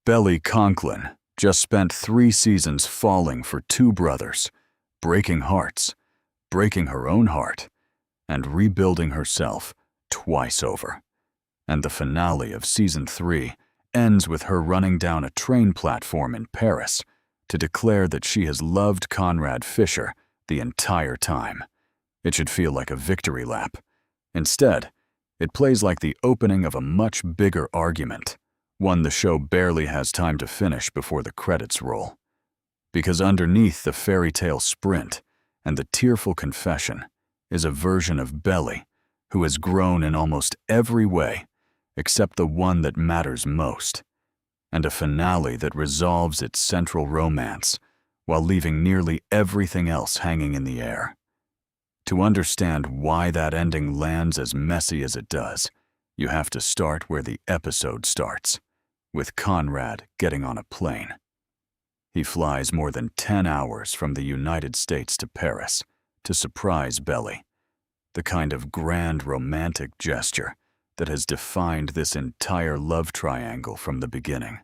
Belly Conklin just spent 3 seasons falling for 2 brothers, breaking hearts, breaking her own heart, and rebuilding herself twice over. And the finale of season 3 ends with her running down a train platform in Paris to declare that she has loved Conrad Fisher the entire time. It should feel like a victory lap. Instead, it plays like the opening of a much bigger argument, one the show barely has time to finish before the credits roll. Because underneath the fairy tale sprint and the tearful confession is a version of Belly who has grown in almost every way except the one that matters most, and a finale that resolves its central romance while leaving nearly everything else hanging in the air. To understand why that ending lands as messy as it does, you have to start where the episode starts, with Conrad getting on a plane. He flies more than 10 hours from the United States to Paris to surprise Belly, the kind of grand romantic gesture that has defined this entire love triangle from the beginning.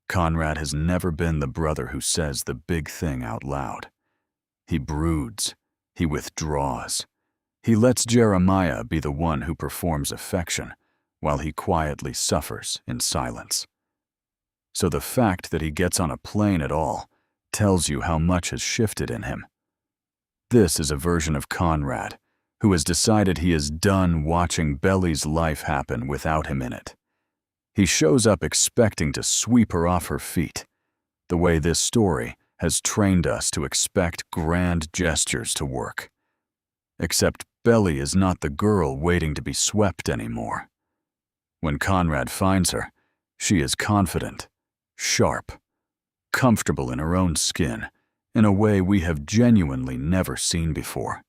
Conrad has never been the brother who says the big thing out loud. He broods. He withdraws. He lets Jeremiah be the one who performs affection, while he quietly suffers in silence. So the fact that he gets on a plane at all tells you how much has shifted in him. This is a version of Conrad who has decided he is done watching Belly's life happen without him in it. He shows up expecting to sweep her off her feet, the way this story has trained us to expect grand gestures to work. Except Belly is not the girl waiting to be swept anymore. When Conrad finds her, she is confident, sharp, comfortable in her own skin in a way we have genuinely never seen before.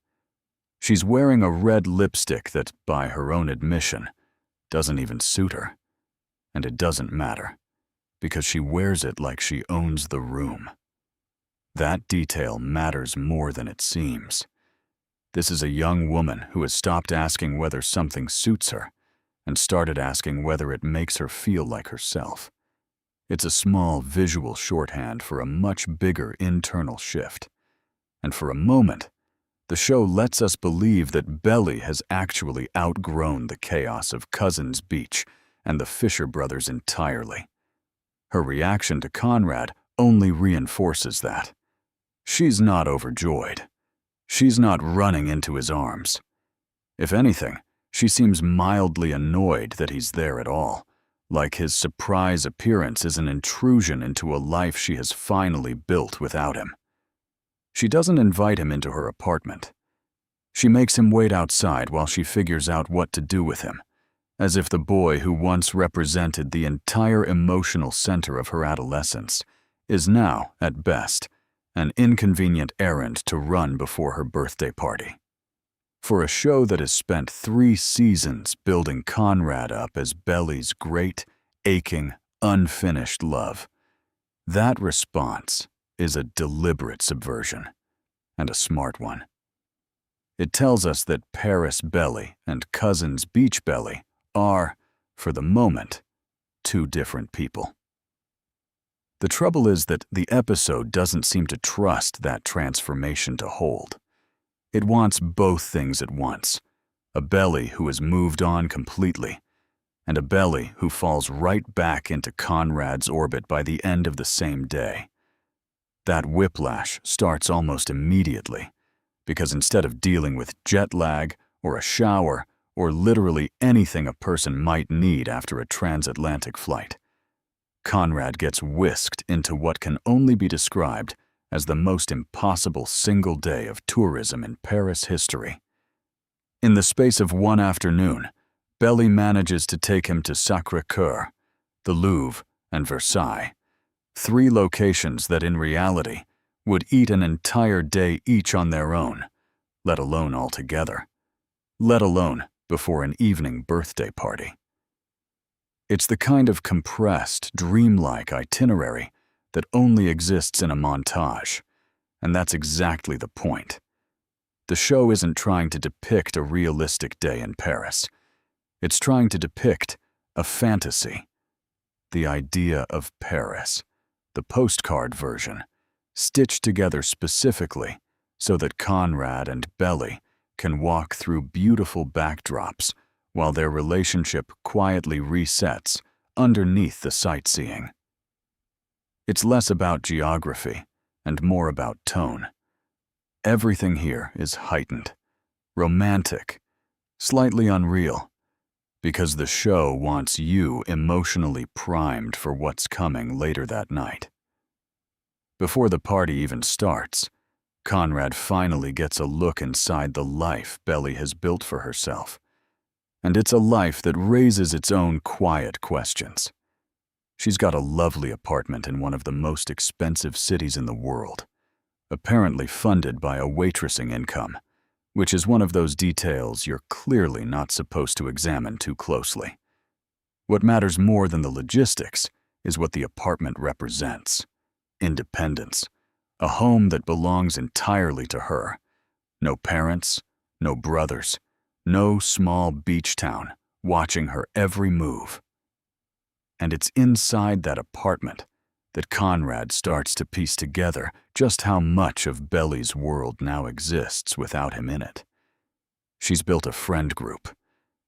She's wearing a red lipstick that, by her own admission, doesn't even suit her. And it doesn't matter, because she wears it like she owns the room. That detail matters more than it seems. This is a young woman who has stopped asking whether something suits her and started asking whether it makes her feel like herself. It's a small visual shorthand for a much bigger internal shift. And for a moment, the show lets us believe that Belly has actually outgrown the chaos of Cousins Beach and the Fisher brothers entirely. Her reaction to Conrad only reinforces that. She's not overjoyed. She's not running into his arms. If anything, she seems mildly annoyed that he's there at all, like his surprise appearance is an intrusion into a life she has finally built without him. She doesn't invite him into her apartment. She makes him wait outside while she figures out what to do with him, as if the boy who once represented the entire emotional center of her adolescence is now, at best, an inconvenient errand to run before her birthday party. For a show that has spent 3 seasons building Conrad up as Belly's great, aching, unfinished love, that response is a deliberate subversion, and a smart one. It tells us that Paris Belly and Cousins Beach Belly are, for the moment, 2 different people. The trouble is that the episode doesn't seem to trust that transformation to hold. It wants both things at once, a Belly who has moved on completely, and a Belly who falls right back into Conrad's orbit by the end of the same day. That whiplash starts almost immediately, because instead of dealing with jet lag or a shower or literally anything a person might need after a transatlantic flight, Conrad gets whisked into what can only be described as the most impossible single day of tourism in Paris history. In the space of 1 afternoon, Belly manages to take him to Sacré-Cœur, the Louvre, and Versailles, 3 locations that in reality would eat an entire day each on their own, let alone all together, let alone before an evening birthday party. It's the kind of compressed, dreamlike itinerary that only exists in a montage, and that's exactly the point. The show isn't trying to depict a realistic day in Paris. It's trying to depict a fantasy. the idea of Paris, the postcard version, stitched together specifically so that Conrad and Belly can walk through beautiful backdrops while their relationship quietly resets underneath the sightseeing. It's less about geography and more about tone. Everything here is heightened, romantic, slightly unreal, because the show wants you emotionally primed for what's coming later that night. Before the party even starts, Conrad finally gets a look inside the life Belly has built for herself. And it's a life that raises its own quiet questions. She's got a lovely apartment in one of the most expensive cities in the world, apparently funded by a waitressing income, which is one of those details you're clearly not supposed to examine too closely. What matters more than the logistics is what the apartment represents: independence, a home that belongs entirely to her. No parents, no brothers, no small beach town watching her every move. And it's inside that apartment that Conrad starts to piece together just how much of Belly's world now exists without him in it. She's built a friend group.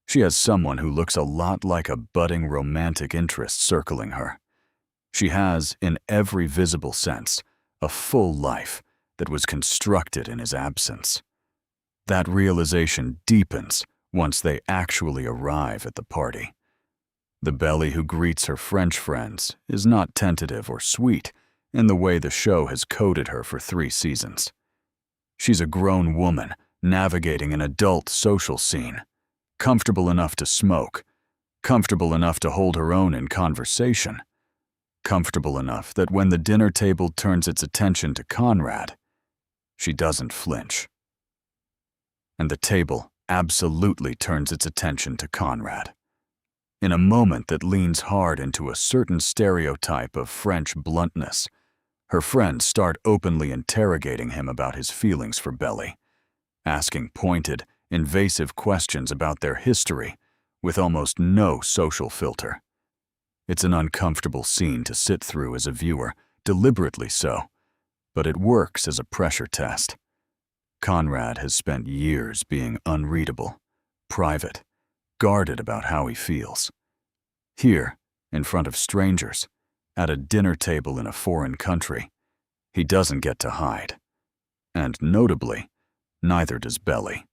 She has someone who looks a lot like a budding romantic interest circling her. She has, in every visible sense, a full life that was constructed in his absence. That realization deepens once they actually arrive at the party. The Belly who greets her French friends is not tentative or sweet in the way the show has coded her for 3 seasons. She's a grown woman navigating an adult social scene, comfortable enough to smoke, comfortable enough to hold her own in conversation, comfortable enough that when the dinner table turns its attention to Conrad, she doesn't flinch. And the table absolutely turns its attention to Conrad. In a moment that leans hard into a certain stereotype of French bluntness, her friends start openly interrogating him about his feelings for Belly, asking pointed, invasive questions about their history with almost no social filter. It's an uncomfortable scene to sit through as a viewer, deliberately so, but it works as a pressure test. Conrad has spent years being unreadable, private, guarded about how he feels. Here, in front of strangers, at a dinner table in a foreign country, he doesn't get to hide. And notably, neither does Belly.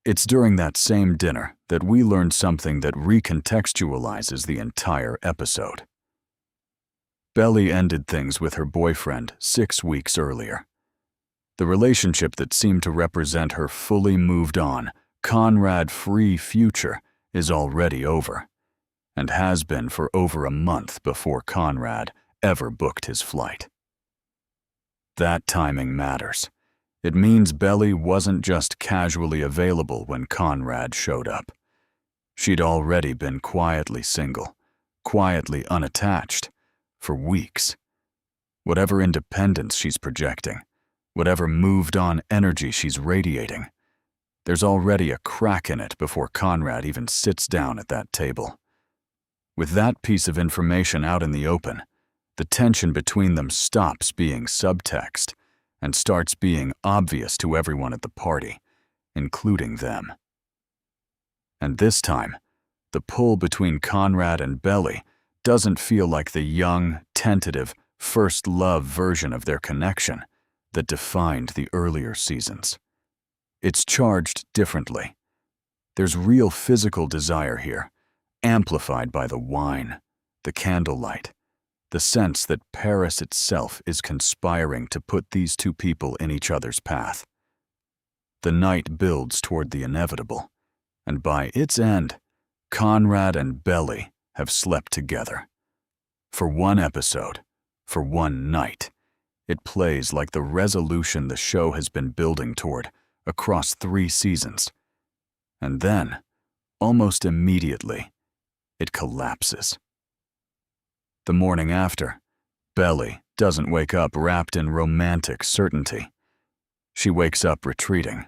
It's during that same dinner that we learn something that recontextualizes the entire episode. Belly ended things with her boyfriend 6 weeks earlier. The relationship that seemed to represent her fully moved on, Conrad-free future is already over, and has been for over a month before Conrad ever booked his flight. That timing matters. It means Belly wasn't just casually available when Conrad showed up. She'd already been quietly single, quietly unattached, for weeks. Whatever independence she's projecting, whatever moved-on energy she's radiating, there's already a crack in it before Conrad even sits down at that table. With that piece of information out in the open, the tension between them stops being subtext and starts being obvious to everyone at the party, including them. And this time, the pull between Conrad and Belly doesn't feel like the young, tentative, first love version of their connection that defined the earlier seasons. It's charged differently. There's real physical desire here, amplified by the wine, the candlelight, the sense that Paris itself is conspiring to put these two people in each other's path. The night builds toward the inevitable, and by its end, Conrad and Belly have slept together. For one episode, for one night, it plays like the resolution the show has been building toward across 3 seasons. And then, almost immediately, it collapses. The morning after, Belly doesn't wake up wrapped in romantic certainty. She wakes up retreating.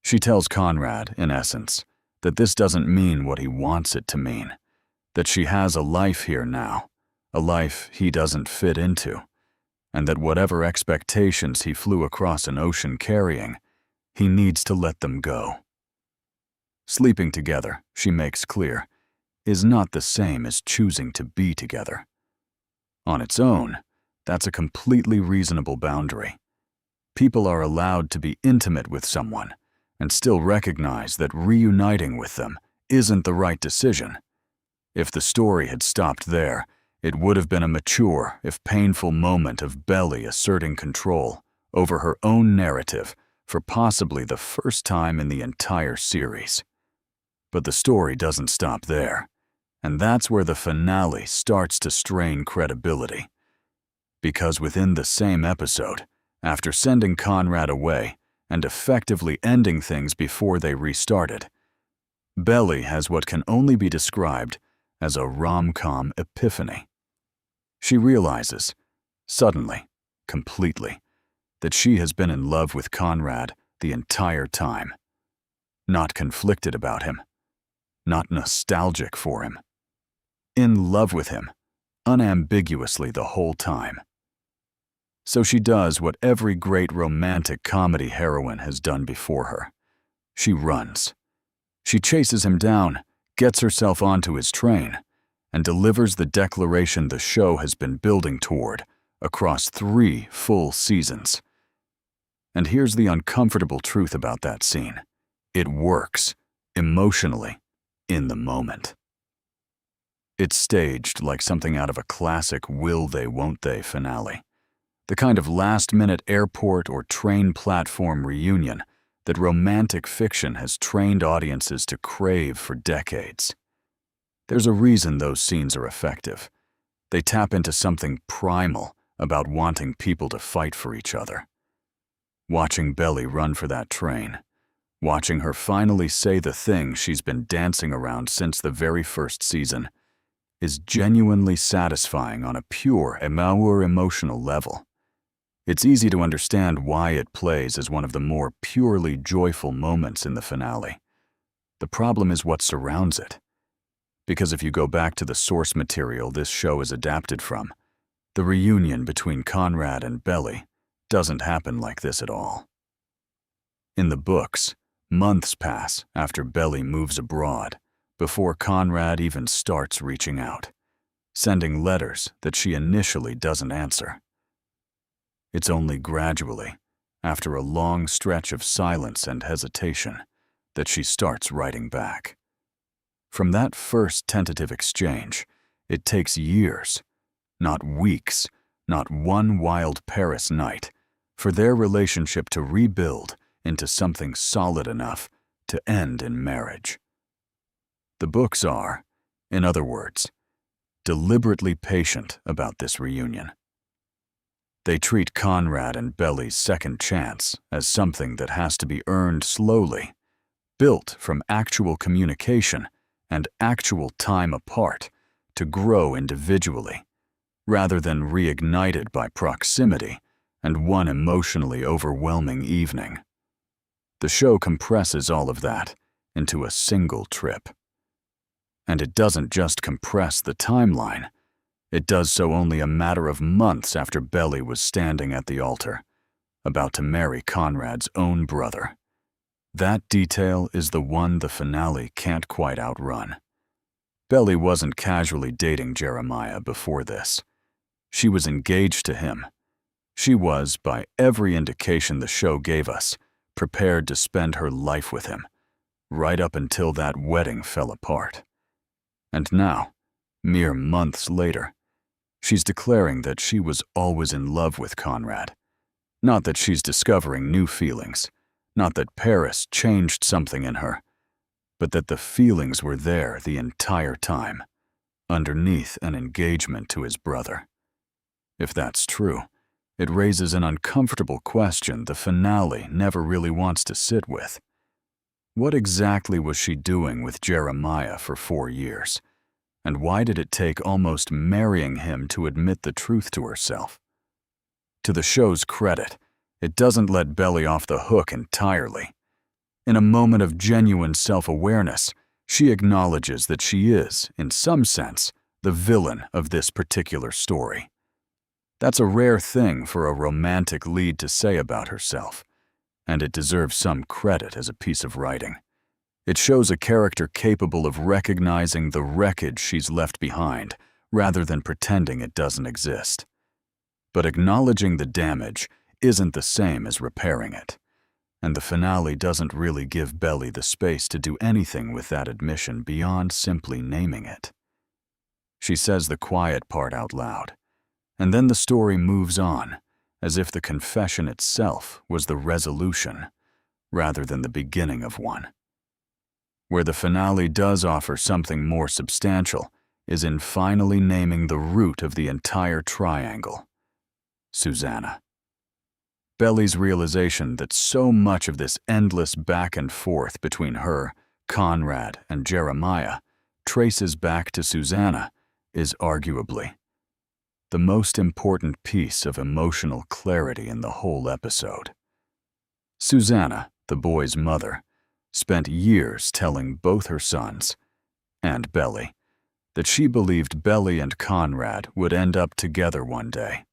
She tells Conrad, in essence, that this doesn't mean what he wants it to mean, that she has a life here now, a life he doesn't fit into, and that whatever expectations he flew across an ocean carrying, he needs to let them go. Sleeping together, she makes clear, is not the same as choosing to be together. On its own, that's a completely reasonable boundary. People are allowed to be intimate with someone and still recognize that reuniting with them isn't the right decision. If the story had stopped there, it would have been a mature, if painful moment of Belly asserting control over her own narrative for possibly the first time in the entire series. But the story doesn't stop there, and that's where the finale starts to strain credibility. Because within the same episode, after sending Conrad away and effectively ending things before they restarted, Belly has what can only be described as a rom-com epiphany. She realizes, suddenly, completely, that she has been in love with Conrad the entire time. Not conflicted about him, not nostalgic for him. In love with him, unambiguously the whole time. So she does what every great romantic comedy heroine has done before her. She runs. She chases him down, gets herself onto his train, and delivers the declaration the show has been building toward across 3 full seasons. And here's the uncomfortable truth about that scene. It works, emotionally, in the moment. It's staged like something out of a classic will they, won't they finale. The kind of last-minute airport or train platform reunion that romantic fiction has trained audiences to crave for decades. There's a reason those scenes are effective. They tap into something primal about wanting people to fight for each other. Watching Belly run for that train, watching her finally say the thing she's been dancing around since the very first season, is genuinely satisfying on a pure, emotional level. It's easy to understand why it plays as one of the more purely joyful moments in the finale. The problem is what surrounds it. Because if you go back to the source material this show is adapted from, the reunion between Conrad and Belly doesn't happen like this at all. In the books, months pass after Belly moves abroad before Conrad even starts reaching out, sending letters that she initially doesn't answer. It's only gradually, after a long stretch of silence and hesitation, that she starts writing back. From that first tentative exchange, it takes years, not weeks, not one wild Paris night, for their relationship to rebuild into something solid enough to end in marriage. The books are, in other words, deliberately patient about this reunion. They treat Conrad and Belly's second chance as something that has to be earned slowly, built from actual communication and actual time apart to grow individually, rather than reignited by proximity and one emotionally overwhelming evening. The show compresses all of that into a single trip. And it doesn't just compress the timeline. It does so only a matter of months after Belly was standing at the altar, about to marry Conrad's own brother. That detail is the one the finale can't quite outrun. Belly wasn't casually dating Jeremiah before this. She was engaged to him. She was, by every indication the show gave us, prepared to spend her life with him, right up until that wedding fell apart. And now, mere months later, she's declaring that she was always in love with Conrad. Not that she's discovering new feelings, not that Paris changed something in her, but that the feelings were there the entire time, underneath an engagement to his brother. If that's true, it raises an uncomfortable question the finale never really wants to sit with. What exactly was she doing with Jeremiah for 4 years? And why did it take almost marrying him to admit the truth to herself? To the show's credit, it doesn't let Belly off the hook entirely. In a moment of genuine self-awareness, She acknowledges that she is, in some sense, the villain of this particular story. That's a rare thing for a romantic lead to say about herself, and it deserves some credit as a piece of writing. It shows a character capable of recognizing the wreckage she's left behind, rather than pretending it doesn't exist. But acknowledging the damage isn't the same as repairing it, and the finale doesn't really give Belly the space to do anything with that admission beyond simply naming it. She says the quiet part out loud, and then the story moves on, as if the confession itself was the resolution, rather than the beginning of one. Where the finale does offer something more substantial is in finally naming the root of the entire triangle: Susanna. Belly's realization that so much of this endless back and forth between her, Conrad, and Jeremiah traces back to Susanna is arguably the most important piece of emotional clarity in the whole episode. Susanna, the boy's mother, spent years telling both her sons, and Belly, that she believed Belly and Conrad would end up together one day.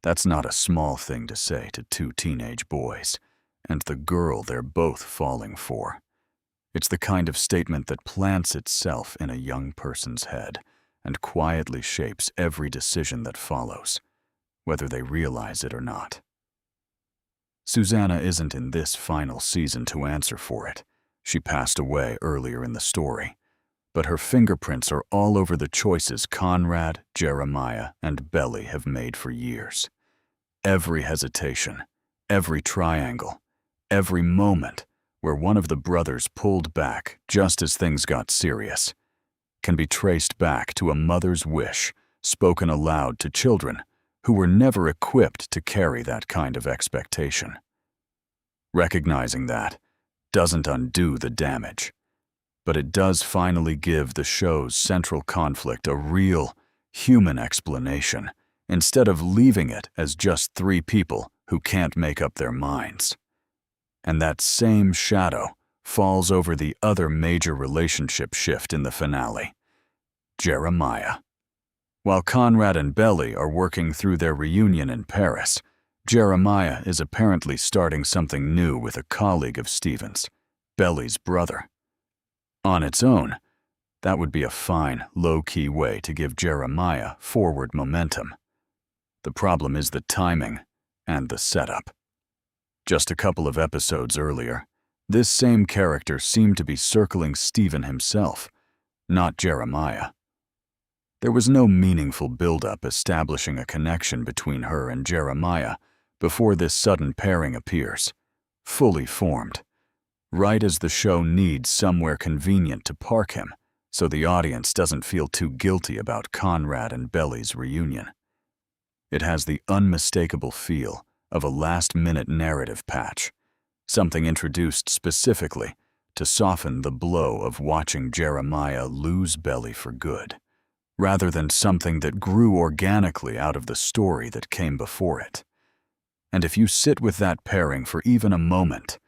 That's not a small thing to say to two teenage boys, and the girl they're both falling for. It's the kind of statement that plants itself in a young person's head and quietly shapes every decision that follows, whether they realize it or not. Susanna isn't in this final season to answer for it. She passed away earlier in the story, but her fingerprints are all over the choices Conrad, Jeremiah, and Belly have made for years. Every hesitation, every triangle, every moment where one of the brothers pulled back just as things got serious can be traced back to a mother's wish spoken aloud to children who were never equipped to carry that kind of expectation. Recognizing that doesn't undo the damage, but it does finally give the show's central conflict a real, human explanation, instead of leaving it as just three people who can't make up their minds. And that same shadow falls over the other major relationship shift in the finale: Jeremiah. While Conrad and Belly are working through their reunion in Paris, Jeremiah is apparently starting something new with a colleague of Stephen's, Belly's brother. On its own, that would be a fine, low-key way to give Jeremiah forward momentum. The problem is the timing and the setup. Just a couple of episodes earlier, this same character seemed to be circling Stephen himself, not Jeremiah. There was no meaningful build-up establishing a connection between her and Jeremiah before this sudden pairing appears, fully formed, right as the show needs somewhere convenient to park him so the audience doesn't feel too guilty about Conrad and Belly's reunion. It has the unmistakable feel of a last-minute narrative patch, something introduced specifically to soften the blow of watching Jeremiah lose Belly for good, rather than something that grew organically out of the story that came before it. And if you sit with that pairing for even a moment,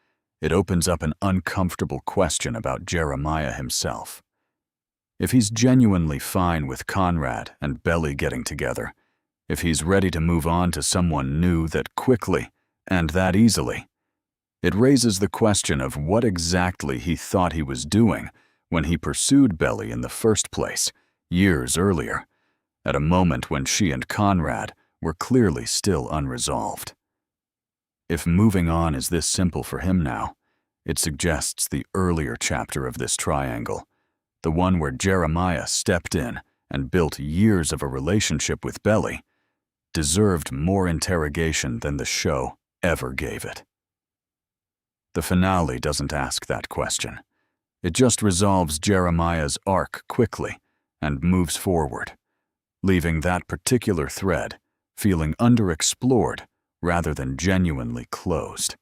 it opens up an uncomfortable question about Jeremiah himself. If he's genuinely fine with Conrad and Belly getting together, if he's ready to move on to someone new that quickly and that easily, it raises the question of what exactly he thought he was doing when he pursued Belly in the first place, years earlier, at a moment when she and Conrad were clearly still unresolved. If moving on is this simple for him now, it suggests the earlier chapter of this triangle, the one where Jeremiah stepped in and built years of a relationship with Belly, deserved more interrogation than the show ever gave it. The finale doesn't ask that question. It just resolves Jeremiah's arc quickly and moves forward, leaving that particular thread feeling underexplored rather than genuinely closed.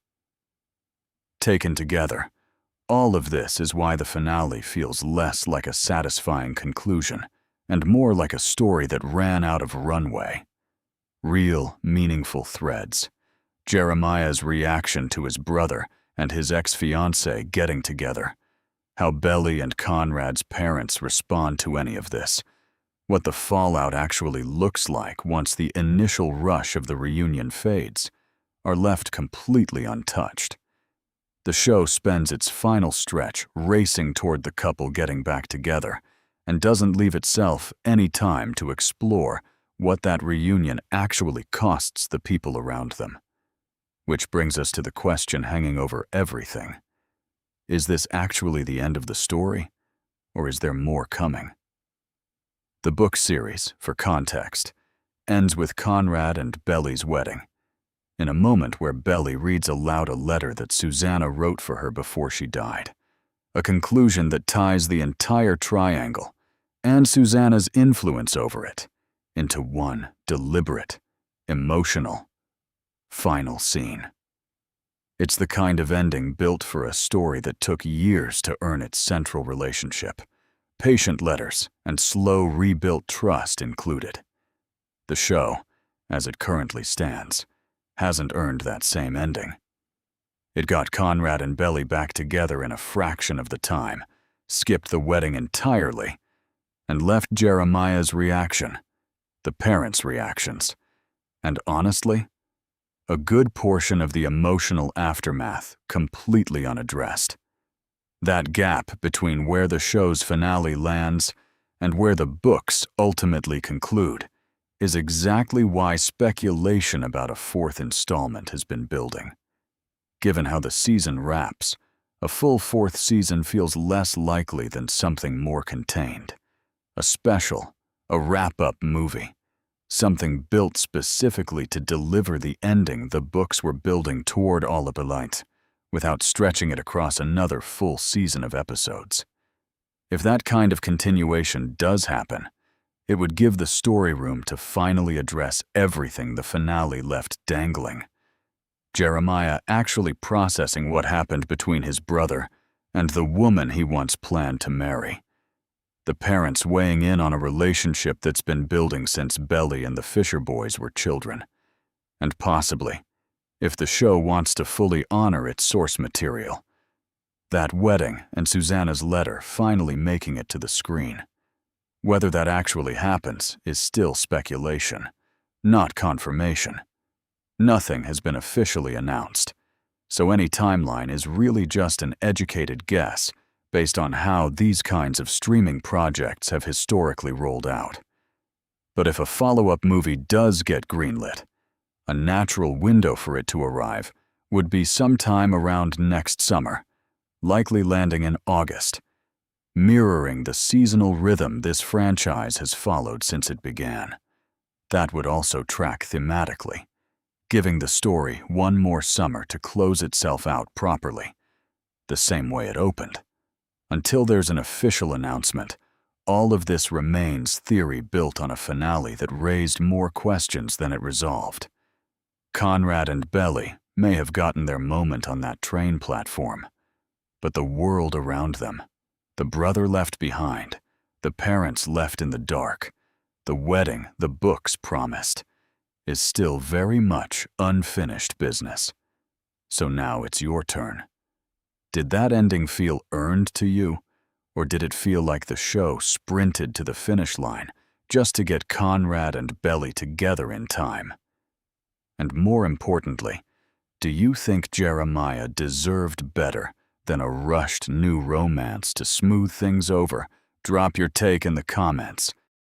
Taken together, all of this is why the finale feels less like a satisfying conclusion and more like a story that ran out of runway. Real, meaningful threads. Jeremiah's reaction to his brother and his ex-fiancée getting together. How Belly and Conrad's parents respond to any of this. What the fallout actually looks like once the initial rush of the reunion fades, are left completely untouched. The show spends its final stretch racing toward the couple getting back together, and doesn't leave itself any time to explore what that reunion actually costs the people around them. Which brings us to the question hanging over everything. Is this actually the end of the story, or is there more coming? The book series, for context, ends with Conrad and Belly's wedding, in a moment where Belly reads aloud a letter that Susanna wrote for her before she died, a conclusion that ties the entire triangle and Susanna's influence over it into one deliberate, emotional, final scene. It's the kind of ending built for a story that took years to earn its central relationship, patient letters and slow rebuilt trust included. The show, as it currently stands, hasn't earned that same ending. It got Conrad and Belly back together in a fraction of the time, skipped the wedding entirely, and left Jeremiah's reaction, the parents' reactions, and honestly, a good portion of the emotional aftermath completely unaddressed. That gap between where the show's finale lands and where the books ultimately conclude is exactly why speculation about a fourth installment has been building. Given how the season wraps, a full fourth season feels less likely than something more contained. A special, a wrap-up movie, something built specifically to deliver the ending the books were building toward Olibelite, without stretching it across another full season of episodes. If that kind of continuation does happen, it would give the story room to finally address everything the finale left dangling. Jeremiah actually processing what happened between his brother and the woman he once planned to marry. The parents weighing in on a relationship that's been building since Belly and the Fisher boys were children. And possibly, if the show wants to fully honor its source material, that wedding and Susanna's letter finally making it to the screen. Whether that actually happens is still speculation, not confirmation. Nothing has been officially announced, so any timeline is really just an educated guess based on how these kinds of streaming projects have historically rolled out. But if a follow-up movie does get greenlit, a natural window for it to arrive would be sometime around next summer, likely landing in August, mirroring the seasonal rhythm this franchise has followed since it began. That would also track thematically, giving the story one more summer to close itself out properly, the same way it opened. Until there's an official announcement, all of this remains theory built on a finale that raised more questions than it resolved. Conrad and Belly may have gotten their moment on that train platform, but the world around them, the brother left behind, the parents left in the dark, the wedding the books promised, is still very much unfinished business. So now it's your turn. Did that ending feel earned to you, or did it feel like the show sprinted to the finish line just to get Conrad and Belly together in time? And more importantly, do you think Jeremiah deserved better than a rushed new romance to smooth things over? Drop your take in the comments.